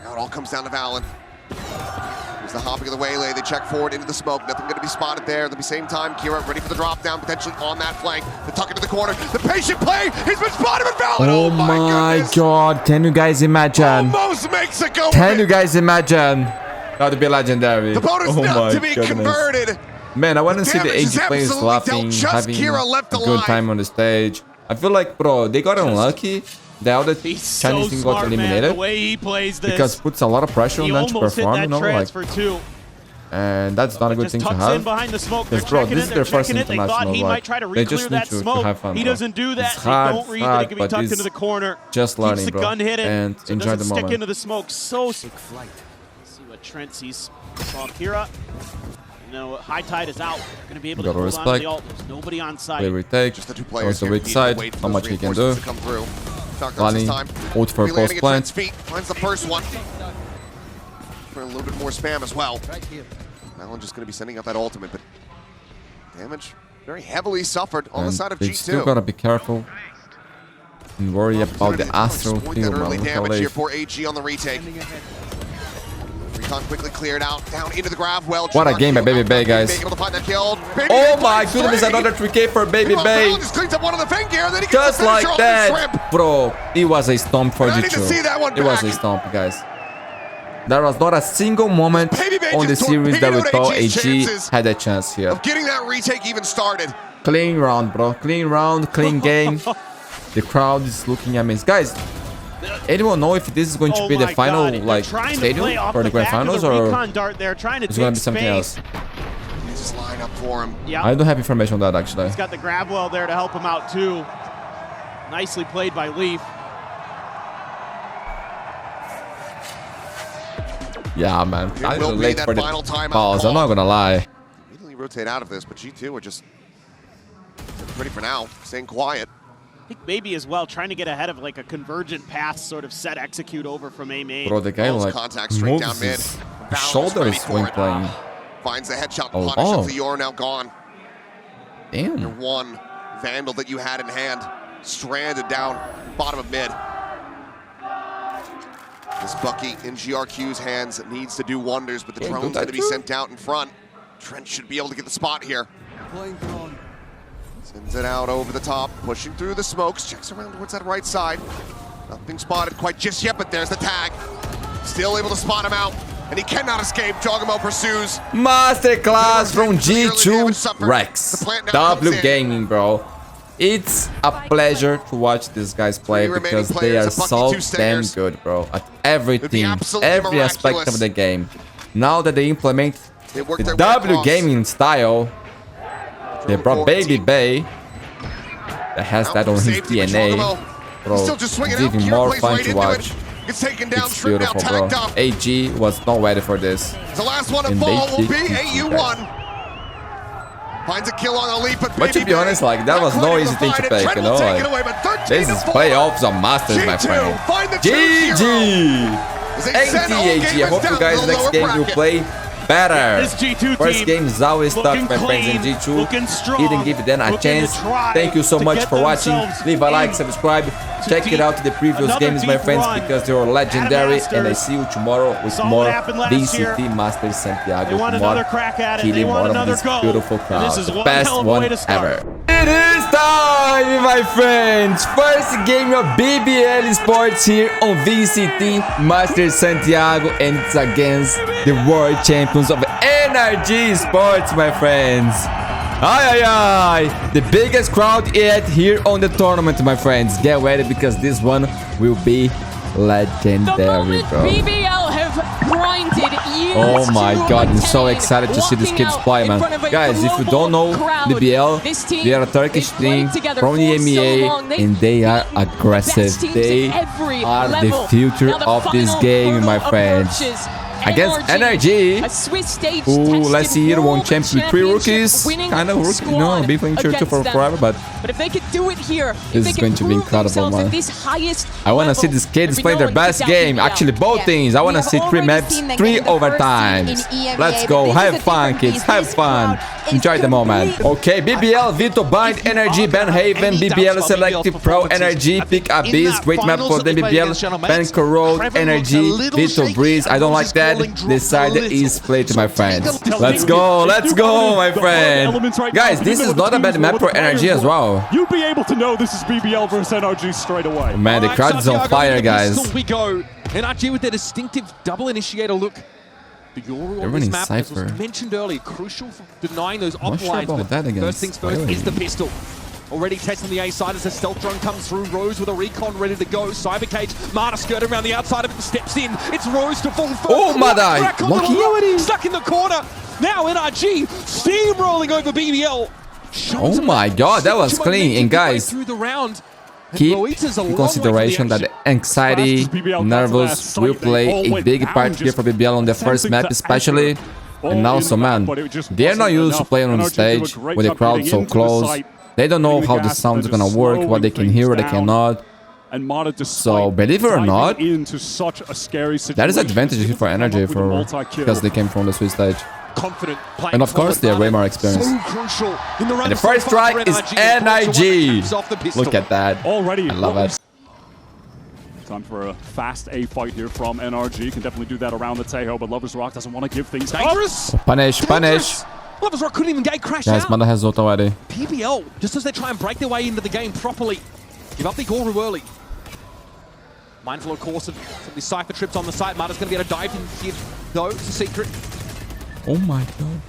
Now it all comes down to Valen. Here's the hopping of the waylay. They check forward into the smoke. Nothing going to be spotted there. At the same time, Kira ready for the drop down, potentially on that flank. The tuck into the corner. The patient play. He's been spotted with Valen. Oh my goodness. god, can you guys imagine? Almost makes it go. Can you guys imagine? That would be legendary. The bonus Oh not my to be goodness. converted. Man, I want to see the Damage is AG players absolutely laughing, dealt. Just having Kira left a good alive. time on the stage. I feel like, bro, they got unlucky. The other He's Chinese so team smart, got man, eliminated the way he plays this. because puts a lot of pressure on He them to almost hit perform, that you know, like, transfer too. and that's not a good Just thing to tucks in have. behind the smoke. They're Because, bro, checking this it, is their they're first checking it. They thought international, he like, might try to they just re-clear need that to smoke. have fun, He bro. doesn't do that. It's They hard, don't read that it can be but tucked it's into the corner. just Keeps learning, the bro, gun hidden and so it enjoy doesn't the stick moment. into the smoke. So see what Trent sees. Saw Kira. No, High Tide is out. Going to be able to Gotta hold on to respect. the ult. There's nobody on site. Play retake. Just the two That players was the here weak need to side. wait for Not those much he can do. reinforcements to come through. Shotguns this time. Ult for Relanding post at plant. Trent's feet. Finds the first one. For a little bit more spam as well. Alan just going to be sending out that ultimate, but damage very heavily suffered on the And side of they G2. still gotta be careful and worry about the astral Exploit field, that early man. damage here for AG on the retake. Recon quickly cleared out, down into the grab well. What a game by Baby Bay, guys. Able to find that kill. Baby Oh Bay my finds goodness, three. another 3K for Baby Meanwhile, Bay. Fallon just cleans up one of the Fang gear, then he gets Just the finisher like off the Shrimp. that. Bro, it was a stomp for And I need to see that one G2. It was back. a stomp, guys. There was not a single moment on the series that we thought AG had a chance here. Of getting that retake even started. Clean round, bro. Clean round, clean game. The crowd is looking amazing. Guys, anyone know if this is going to be the final like stadium for the grand finals, or it's going to be something else? Just line up for him. Yeah. I don't have information on that actually. He's got the grab well there to help him out too. Nicely played by Leaf. Yeah, man. I will was be late that for the final timeout balls. I'm not gonna lie. Immediately rotate out of this, but G2 are just ready for now, staying quiet. I think maybe as well trying to get ahead of like a convergent path sort of set execute over from A main. Bro, the guy Close like contact straight down moves mid. his Valor's shoulders ready for when it. playing. Finds the headshot Oh, punish. oh. You're now gone. Your Damn. one Vandal that you had in hand, stranded down bottom of mid. This Bucky in GRQ's hands needs to do wonders, but the Yeah, drone's going to be sent out in front. Trent should be able to get the spot here. Sends it out over the top, pushing through the smokes, checks around towards that right side. Nothing spotted quite just yet, but there's the tag. Still able to spot him out, and he cannot escape. Jogamo pursues. Masterclass from G2 Rex. W Gaming, bro. It's a pleasure to watch these guys play because they are so damn good, bro, at everything, every aspect of the game. Now that they implement the W Gaming style, they brought Baby Bay that has that on his DNA. Bro, it's even more fun to watch. It's taken down. It's beautiful, bro. AG was not ready for this. The last one to fall will be AU1. Finds a kill on a leap, but to be honest, like that was no easy thing to take, you know. Like, this is playoffs of masters, my friend. GG! AG, I hope you guys next game will play better. First game is always tough, my friends, in G2 didn't give them a chance. Thank you so much for watching. Leave a like, subscribe, check it out the previous games, my friends, because they were legendary. And I see you tomorrow with more VCT Masters Santiago, more killing more of this beautiful crowd, the best one ever. It is time, my friends! First game of BBL Esports here on VCT Masters Santiago, and it's against the world champions of NRG Esports, my friends. Ay, ay, ay! The biggest crowd yet here on the tournament, my friends. Get ready because this one will be legendary, bro. Oh my god, I'm so excited to see these kids play, man. Guys, if you don't know BBL, they are a Turkish team from the EMEA, and they are aggressive. They are the future of this game, my friends. Against NRG, who last year won champs with 3 rookies. Kind of rookie, you know, been playing tier 2 for forever, but if they could do it here, this is going to be incredible, man. I want to see these kids play their best game. Actually, both teams. I want to see 3 maps, 3 overtimes. Let's go. Have fun, kids. Have fun. Enjoy the moment. Okay, BBL, Vito Bind, NRG, Benhaven, BBL Selective Pro, NRG, Pick a Beast. Great map for the BBL, Banco Road, NRG, Vito Breeze. I don't like that. This side is played, my friends. Let's go, my friend. Guys, this is not a bad map for NRG as well. You'd be able to know this is BBL versus NRG straight away. Man, the crowd is on fire, guys. We go. NRG with their distinctive double initiator look. The Yoru on this map, as was mentioned earlier, crucial for denying those op lines. First things first is the pistol. Already testing the A side as a stealth drone comes through. Rose with a recon ready to go. Cyber Cage, Marta skirting around the outside of it and steps in. It's Rose to fall first. Oh, Mada! Stuck in the corner. Now NRG steamrolling over BBL. Oh my god, that was clean. And guys, keep in consideration that anxiety, nervous will play a big part here for BBL on the first map especially. And also, man, they're not used to playing on the stage with the crowd so close. They don't know how the sound is gonna work, what they can hear, what they cannot. So, believe it or not, that is advantage here for NRG because they came from the Swiss stage. And of course, they are way more experienced. And the first strike is NRG. Look at that. I love it. Time for a fast A fight here from NRG. Can definitely do that around the Tejo, but Lovers Rock doesn't want to give things dangerous. Punish. Lovers Rock couldn't even get crashed out. Guys, Mother has ult already. PBL, just as they try and break their way into the game properly, give up the Goru early. Mindful, of course, of some of these Cypher trips on the site. Mata's going to be able to dive in here, though. It's a secret. Oh my god.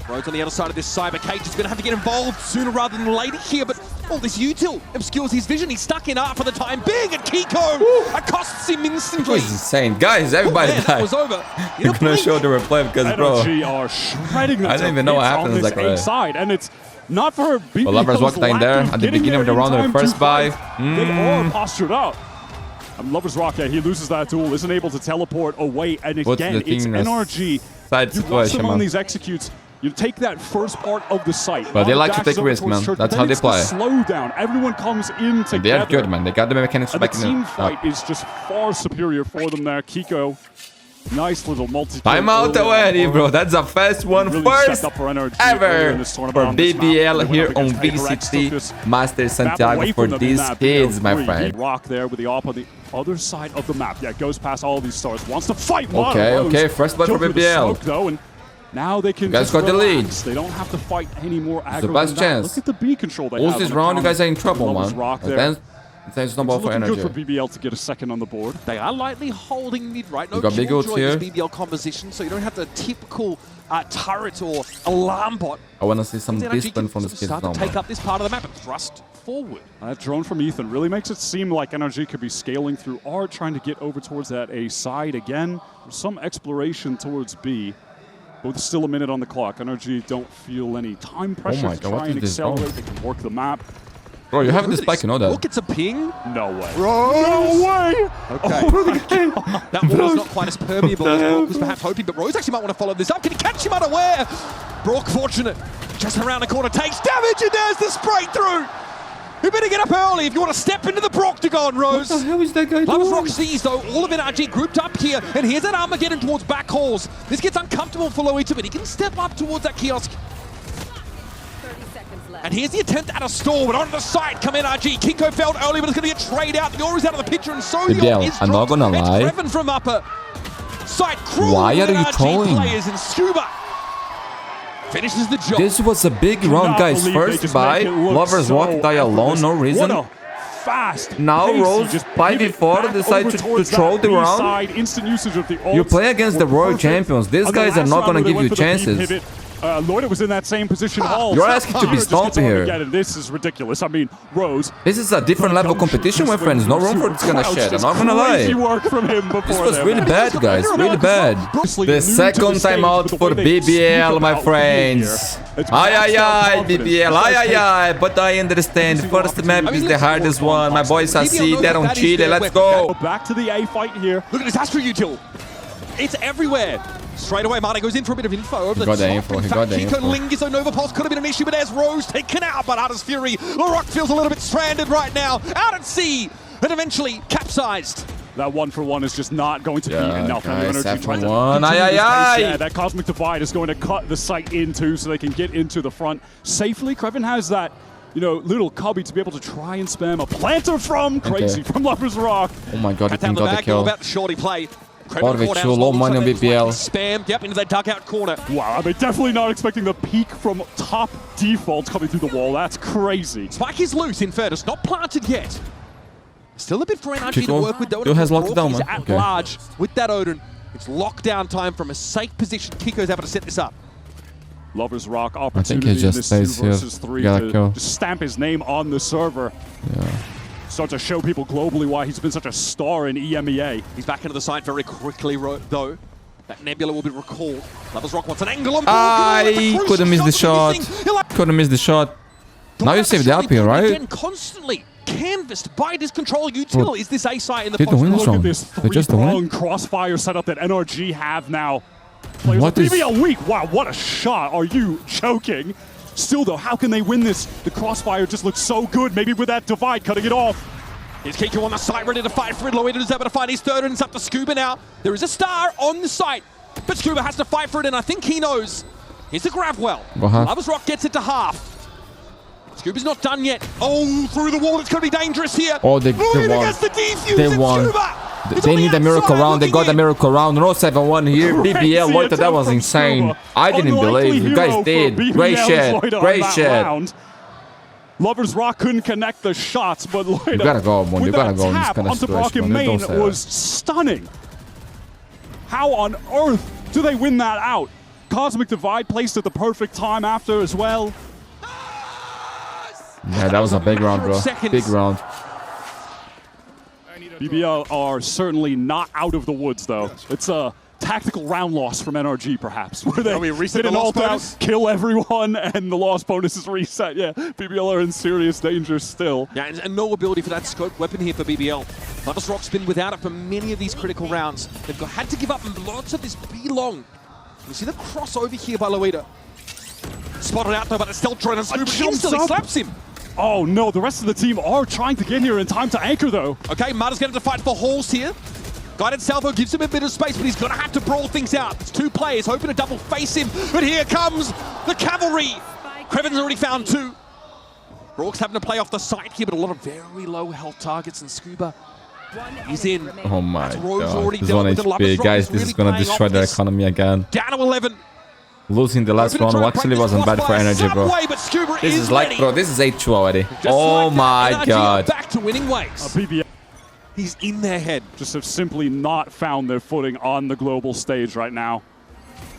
Rhodes on the other side of this cyber cage is going to have to get involved sooner rather than later here, but this util obscures his vision. He's stuck in art for the time being, and Kiko accosts him instantly. This is insane. Guys, everybody died. That was over. You're going to show the replay because, bro, are shredding I don't even know what happened on like this A side, and it's not for BBL's well, Lovers walked in there at the beginning of the round of the first buy. They are postured up. Lovers Rock, yeah, he loses that duel, isn't able to teleport away, and again, it's NRG. You watch them on these executes. You take that first part of the site. But they like to take risks, man. That's how they play. Slow down. Everyone comes in together. They are good, man. They got the mechanics back in. The team fight is just far superior for them there. Kiko, nice little multi. Timeout already, bro. That's a fast one. Really first ever for BBL here on VCT Master Santiago for these kids, my friend. Rock there with the op on the other side of the map. Yeah, goes past all these stars. Wants to fight. Okay. First blood for BBL. Though, and now they can. You guys got the lead. They don't have to fight any more aggro. The best chance. Look at the B control they All have. this round, you guys are in trouble, man. Thanks no ball for energy. Good for BBL to get a second on the board. They are lightly holding mid, right? No got big ults here. BBL composition, so you don't have the typical turret or alarm bot. I want to see some discipline from this kid. Start to take up this part of the map and thrust forward. That drone from Ethan really makes it seem like NRG could be scaling through R, trying to get over towards that A side again. Some exploration towards B. But with still a minute on the clock, NRG don't feel any time pressure to try and accelerate. They can work the map. Bro, you have this spike, you know that. Look, it's a ping. No way. Rose. No way. Okay. Oh, that wall is not quite as permeable as Brock was perhaps hoping, but Rose actually might want to follow this up. Can he catch him unaware? Brock, fortunate. Just around the corner, takes damage, and there's the spray through. You better get up early if you want to step into the Proctagon, Rose. What the hell is that guy Lovers doing? Rock sees, though, all of NRG grouped up here, and here's that Armageddon towards back halls. This gets uncomfortable for Loito, but he can step up towards that kiosk. 30 seconds left. And here's the attempt at a stall, but onto the side come NRG. Kiko felt early, but it's going to get trade out. Yoru's out of the picture, and so Yor is I'm not gonna lie. It's Revan from upper. Side cruel. Why are you NRG trolling? players, and Scuba finishes the job. This was a big round, guys. First buy, Lovers Walk die alone, no reason. Fast. Now Rose 5v4 decide to troll the round. You play against the Royal Champions. These guys are not gonna give you chances. Loita was in that same position. You're asking to be stomped here. This is ridiculous. I mean, Rose. This is a different level competition, my friends. No room for this kind of shit. I'm not gonna lie. This was really bad, guys. Really bad. The second timeout for BBL, my friends. Ay, BBL. Ay. But I understand. First map is the hardest one. My boys are see that on Chile. Let's go. Back to the A fight here. Look at this Astro util. It's everywhere. Straight away, Mane goes in for a bit of info over the top. In fact, Kiko lingers on Nova Pulse. Could have been an issue, but there's Rose taken out by Arda's Fury. LaRock feels a little bit stranded right now, out at sea, and eventually capsized. That 1-for-1 is just not going to be enough. Guys, F1. Yeah, that Cosmic Divide is going to cut the site in two so they can get into the front safely. Kreven has that, little cubby to be able to try and spam a planter from Crazy from Lovers Rock. Oh my god, he can got the kill. About the shorty play. Barvic, low money on BBL. Spam, yep, into that dugout corner. Wow, I mean, definitely not expecting the peak from top default coming through the wall. That's crazy. Spike is loose in fairness, not planted yet. Still a bit for NRG to work with. Kiko has locked it down, man. At large with that Odin. It's lockdown time from a safe position. Kiko's able to set this up. Lovers Rock opportunity. I think he just stays here. To just stamp his name on the server. Yeah. Start to show people globally why he's been such a star in EMEA. He's back into the site very quickly, though. That Nebula will be recalled. Lovers Rock wants an angle on. I couldn't miss the shot. Couldn't miss the shot. Now you saved the up here, right? Again, constantly canvassed by this control util. Is this A site in the post? Look at this three-prong crossfire setup that NRG have now. What is BBL weak? Wow, what a shot. Are you joking? Still, though, how can they win this? The crossfire just looks so good. Maybe with that divide, cutting it off. Here's Kiko on the site, ready to fight for it. Loito is able to find his third, and it's up to Scuba now. There is a star on the site, but Scuba has to fight for it, and I think he knows. Here's the grab well. Lovers Rock gets it to half. Scuba's not done yet. Oh, through the wall, it's going to be dangerous here. Oh, they won. They won. They need a miracle round. They got a miracle round. No 7-1 here. BBL, Loita, that was insane. I didn't believe. You guys did. Great shit. Great shit. Lover's Rock couldn't connect the shots, but Loida, you gotta go, Mundi. You gotta go in this tap kind of onto situation. Pocket Main was stunning. How on earth do they win that out? Cosmic Divide placed at the perfect time after as well. Yeah, that was a big round, bro. Big round. BBL are certainly not out of the woods, though. It's a tactical round loss from NRG, perhaps, where they reset hit an the loss ult out, bonus? kill everyone, and the loss bonus is reset. Yeah, BBL are in serious danger still. Yeah, and no ability for that scope weapon here for BBL. Lover's Rock's been without it for many of these critical rounds. They've had to give up lots of this B long. You see the crossover here by Loida. Spotted out though, but it's still trying to scoop. Instantly slaps him. Oh no, the rest of the team are trying to get here in time to anchor though. Okay, Mudda's going to fight for Halls here. Guided Salvo gives him a bit of space, but he's going to have to brawl things out. It's two players hoping to double face him, but here comes the cavalry. Crevin's already found two. Rourke's having to play off the side here, but a lot of very low health targets, and Scuba, he's in. Oh my god, this is 1 HP. Guys, this is gonna destroy their economy again. Down to 11. Losing the last round actually wasn't bad for energy, bro. This is like, bro, this is 8-2 already. Oh my god. Back to winning ways. He's in their head. Just have simply not found their footing on the global stage right now.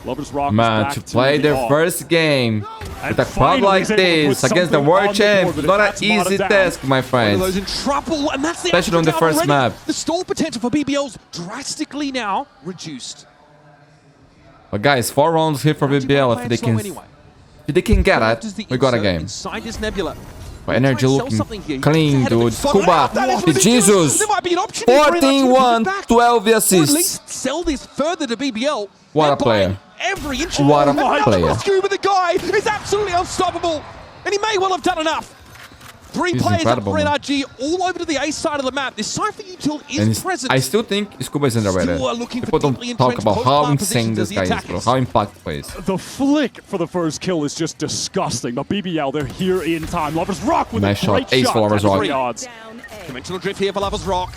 Lover's Rock Man, to play their first game with a crowd like this against the world champ, not an easy task, my friends. Those in trouble, and that's the especially on the first already. map. The stall potential for BBL's drastically now reduced. But guys, 4 rounds here for BBL. If they can get it, we got a game. Inside this nebula. But energy looking clean, dude. Scuba, Jesus. 14-1, 12 assists. At least sell this further to BBL. What a player. Every inch. What a player. Scuba, the guy is absolutely unstoppable. And he may well have done enough. 3 players up for NRG all over to the A side of the map. This Cypher util is present. I still think Scuba is underrated. People don't talk about how insane this guy is, bro. How impactful he is. The flick for the first kill is just disgusting. But BBL, they're here in time. Lover's Rock with nice a great shot. Ace for Lover's Rock. Conventional drift here for Lover's Rock.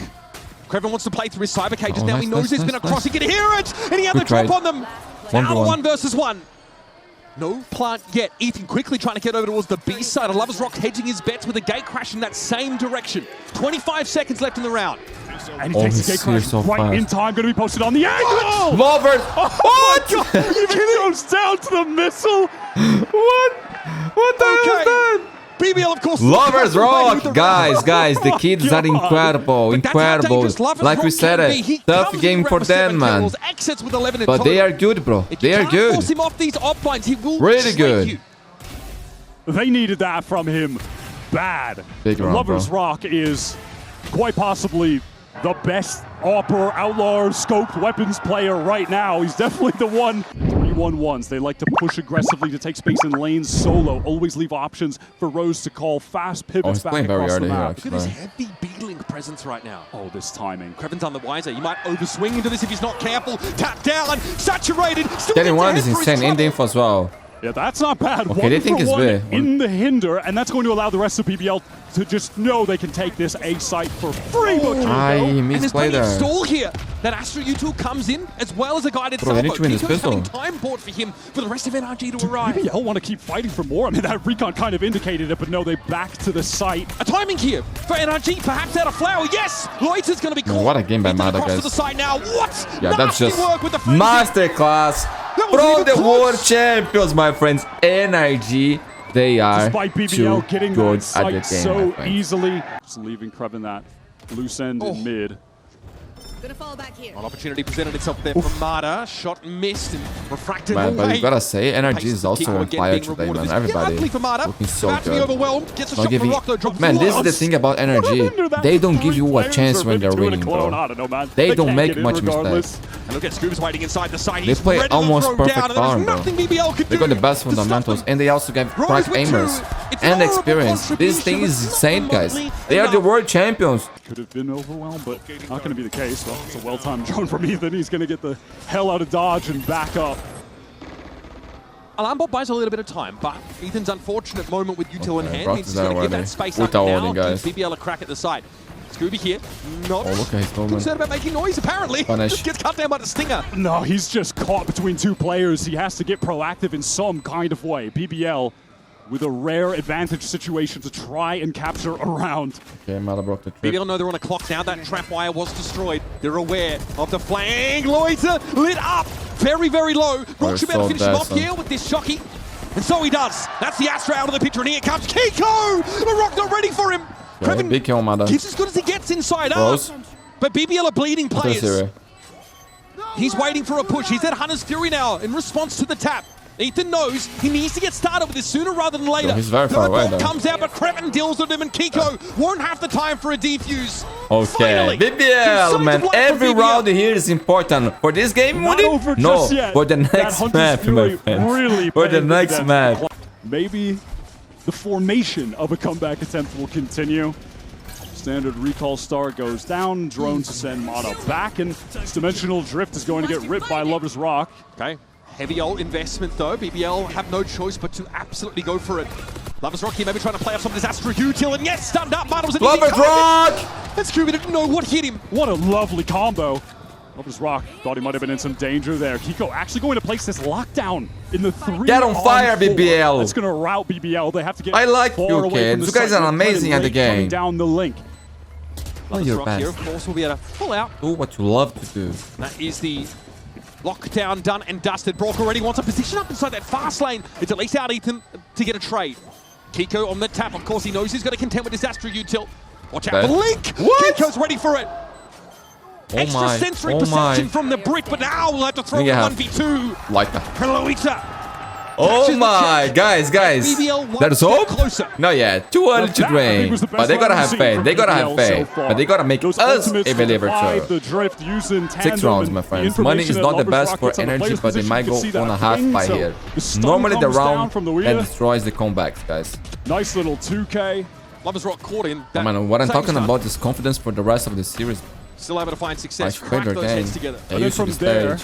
Creven wants to play through his cyber cages. Now he knows there's been a cross. He can hear it, and he had the drop on them. Now 1 versus 1. No plant yet. Ethan quickly trying to get over towards the B side. Lover's Rock hedging his bets with a gate crash in that same direction. 25 seconds left in the round. And he takes the gate crash right in time. Going to be posted on the edge. Oh! Lovers! What? He goes down to the missile. What? What the hell is that? BBL, of course. Lovers Rock, guys, the kids are incredible. Like we said, it tough game for them, man. But they are good, bro. They are good. Force him off these op lines, he will really good. They needed that from him bad. Big round, Lovers Rock is quite possibly the best Opera Outlaw scoped weapons player right now. He's definitely the one. 3-1-1s. They like to push aggressively to take space in lanes solo. Always leave options for Rose to call fast pivots back across the map. Look at his heavy B-Link presence right now. Oh, this timing. Creven's on the wiser. He might overswing into this if he's not careful. Tap down, saturated. Getting one is insane. In the info as well. Yeah, that's not bad. Okay, they think it's B. In the hinder, and that's going to allow the rest of BBL to just know they can take this A site for free. I misplayed there. Stall here. That Astro U2 comes in as well as a guided Bro, they need to win this pistol. Time bought for him for the rest of NRG to arrive. BBL want to keep fighting for more. I mean, that recon kind of indicated it, but no, they back to the site. A timing here for NRG, perhaps out of flower. Yes, Loiter's going to be caught. What a game by Mada, guys. To the site now. What? Yeah, that's just work with the masterclass from the world champions, my friends. NRG, they are too good at the game, so easily. Just leaving Creven that loose end in mid. Gonna fall back here. An opportunity presented itself there from Mada. Shot missed and refracted away. But you gotta say, NRG is also on fire today, man. Everybody looking so good. Not giving, man, this is the thing about NRG. They don't give you a chance when they're winning, bro. They don't make much mistakes. And look at Scoob's waiting inside the side. They play almost perfect farm, bro. They got the best fundamentals, and they also get crack aimers and experience. This thing is insane, guys. They are the world champions. Could have been overwhelmed, but not going to be the case. Well, it's a well-timed drone from Ethan. He's going to get the hell out of dodge and back up. Alarm bot buys a little bit of time, but Ethan's unfortunate moment with util in hand means he's going to give that space up now. Gives BBL a crack at the side. Scooby here, not concerned about making noise, apparently. Just gets cut down by the stinger. No, he's just caught between two players. He has to get proactive in some kind of way. BBL with a rare advantage situation to try and capture a round. Okay, Motherboard the trip. BBL know they're on a clock now. That trap wire was destroyed. They're aware of the flank. Loiter lit up. Very, very low. Rock should be able to finish him off here with this shocky. And so he does. That's the Astra out of the picture. And here comes Kiko. LaRock not ready for him. Okay, big kill, Mother. He's as good as he gets inside up. But BBL are bleeding players. He's waiting for a push. He's at Hunter's Fury now in response to the tap. Ethan knows he needs to get started with this sooner rather than later. He's very far away, though. Comes out, but Kreven deals with him, and Kiko won't have the time for a defuse. Okay, Finally, BBL, man. Every round here is important. For this game, Mundi? No, for the next map, my friend. Really for the next map. Maybe the formation of a comeback attempt will continue. Standard recall star goes down. Drones send Mono back, and Dimensional Drift is going to get ripped by Lover's Rock. Okay. Heavy old investment though. BBL have no choice but to absolutely go for it. Lover's Rock here maybe trying to play off some of this Astra util, and yes, stunned up. Mono was an Lover's Rock! And Scooby didn't know what hit him. What a lovely combo. Lover's Rock thought he might have been in some danger there. Kiko actually going to place this lockdown in the 3. Get on fire, BBL. It's going to rout BBL. They have to get I like you, kids. You guys are amazing at the game. Down the link. Lover's Rock here, of course, will be able to pull out. Do what you love to do. That is the lockdown done and dusted. Brock already wants a position up inside that fast lane. It's at least out Ethan to get a trade. Kiko on the tap. Of course, he knows he's got to contend with this Astra util. Watch out for Link. What? Kiko's ready for it. Extra sensory perception from the brick, but now we'll have to throw the 1v2. Like that. Loiter. Oh my, guys. There's hope? No, yeah, too early to drain. But they gotta have faith. They gotta have faith. But they gotta make us a believer too. 6 rounds, my friends. Money is not the best for energy, but they might go on a half fight here. Normally the round that destroys the comebacks, guys. Nice little 2K. Lover's Rock caught in. Man, what I'm talking about is confidence for the rest of the series. Still able to find success. Crack those heads together. And then from there,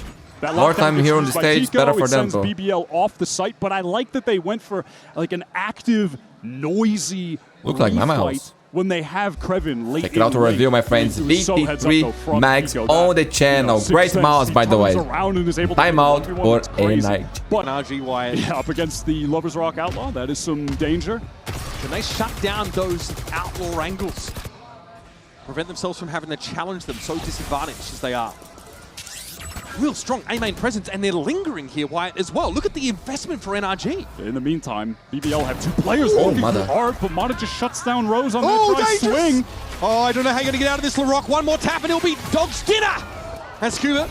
more time here on the stage, better for them, bro. BBL off the site, but I like that they went for like an active, noisy fight when they have Kreven late. Check it out to review, my friends. VT3 Max on the channel. Great mouse, by the way. Timeout for a night. But up against the Lover's Rock Outlaw, that is some danger. Can they shut down those outlaw angles? Prevent themselves from having to challenge them, so disadvantaged as they are. Real strong A-main presence, and they're lingering here, Wyatt, as well. Look at the investment for NRG. In the meantime, BBL have 2 players working hard, but Mata just shuts down Rose on that try swing. Oh, I don't know how you're going to get out of this, LaRock. One more tap, and it'll be Dog's dinner. And Scuba